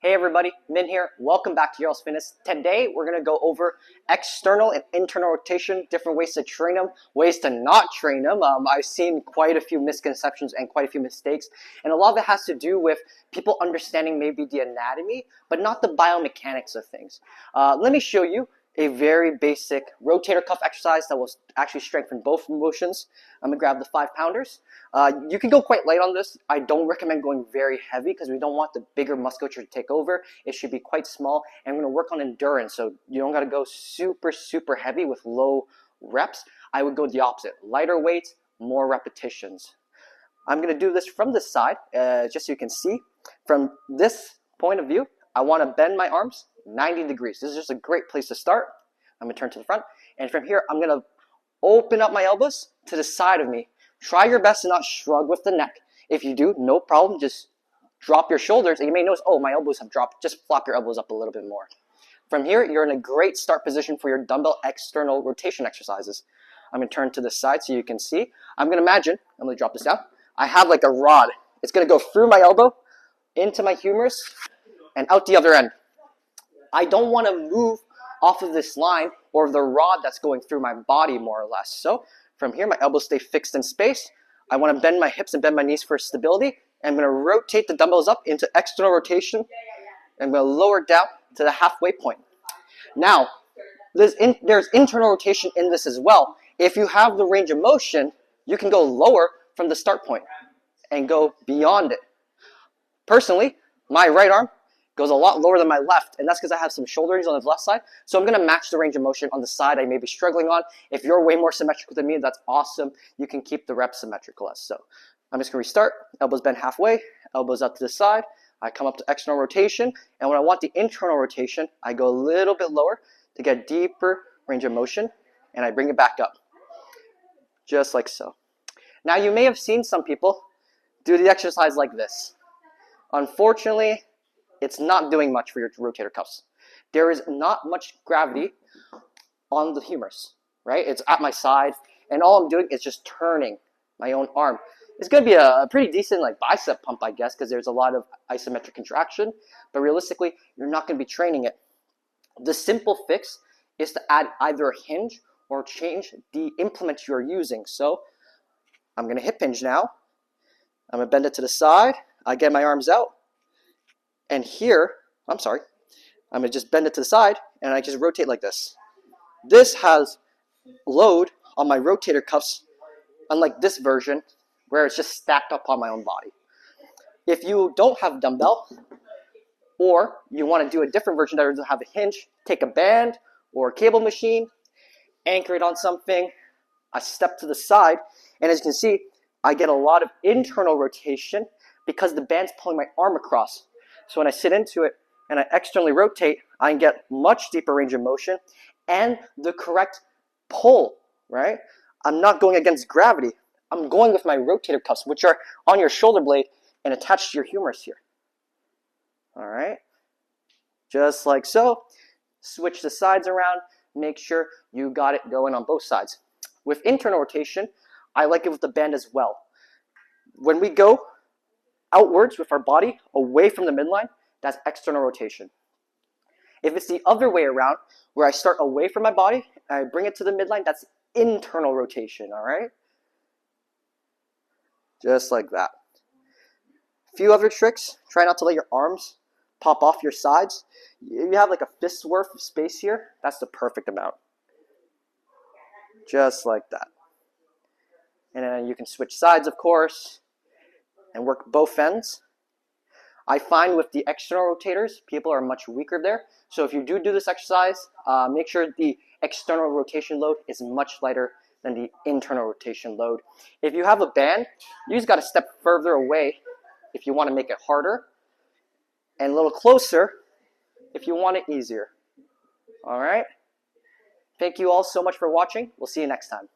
Hey everybody, Min here. Welcome back to Your House Fitness. Today we're going to go over external and internal rotation, different ways to train them, ways to not train them. I've seen quite a few misconceptions and quite a few mistakes, and a lot of it has to do with people understanding maybe the anatomy, but not the biomechanics of things. Let me show you a very basic rotator cuff exercise that will actually strengthen both motions. I'm going to grab the 5-pounders. You can go quite light on this. I don't recommend going very heavy because we don't want the bigger musculature to take over. It should be quite small, and we're going to work on endurance, so you don't got to go super heavy with low reps. I would go the opposite. Lighter weights, more repetitions. I'm going to do this from this side, just so you can see. From this point of view, I want to bend my arms 90 degrees. This is just a great place to start. I'm going to turn to the front, and from here, I'm going to open up my elbows to the side of me. Try your best to not shrug with the neck. If you do, no problem. Just drop your shoulders, and you may notice, oh, my elbows have dropped. Just flop your elbows up a little bit more. From here, you're in a great start position for your dumbbell external rotation exercises. I'm going to turn to the side so you can see. I'm going to imagine, I'm going to drop this down. I have like a rod. It's going to go through my elbow, into my humerus, and out the other end. I don't want to move off of this line or the rod that's going through my body more or less. So from here, my elbows stay fixed in space. I want to bend my hips and bend my knees for stability. I'm going to rotate the dumbbells up into external rotation. I'm going to lower down to the halfway point. Now, there's internal rotation in this as well. If you have the range of motion, you can go lower from the start point and go beyond it. Personally, my right arm goes a lot lower than my left, and that's because I have some shoulder injuries on the left side, so I'm going to match the range of motion on the side I may be struggling on. If you're way more symmetrical than me, that's awesome. You can keep the reps symmetrical. So I'm just going to restart. Elbows bend halfway, elbows out to the side. I come up to external rotation, and when I want the internal rotation, I go a little bit lower to get deeper range of motion, and I bring it back up, just like so. Now, you may have seen some people do the exercise like this. Unfortunately, it's not doing much for your rotator cuffs. There is not much gravity on the humerus, right? It's at my side, and all I'm doing is just turning my own arm. It's going to be a pretty decent bicep pump, I guess, because there's a lot of isometric contraction, but realistically, you're not going to be training it. The simple fix is to add either a hinge or change the implement you're using. So I'm going to hip hinge now. I'm going to bend it to the side. I get my arms out. And here, I'm going to just bend it to the side, and I just rotate like this. This has load on my rotator cuffs, unlike this version, where it's just stacked up on my own body. If you don't have a dumbbell, or you want to do a different version that doesn't have a hinge, take a band or a cable machine, anchor it on something, I step to the side, and as you can see, I get a lot of internal rotation because the band's pulling my arm across. So when I sit into it and I externally rotate, I can get much deeper range of motion and the correct pull, right? I'm not going against gravity. I'm going with my rotator cuffs, which are on your shoulder blade and attached to your humerus here. All right? Just like so. Switch the sides around. Make sure you got it going on both sides. With internal rotation, I like it with the band as well. When we go outwards with our body, away from the midline, that's external rotation. If it's the other way around, where I start away from my body, and I bring it to the midline, that's internal rotation, all right? Just like that. A few other tricks. Try not to let your arms pop off your sides. You have like a fist worth of space here. That's the perfect amount. Just like that. And then you can switch sides, of course, and work both ends. I find with the external rotators, people are much weaker there. So if you do this exercise, make sure the external rotation load is much lighter than the internal rotation load. If you have a band, you just got to step further away if you want to make it harder, and a little closer if you want it easier. All right? Thank you all so much for watching. We'll see you next time.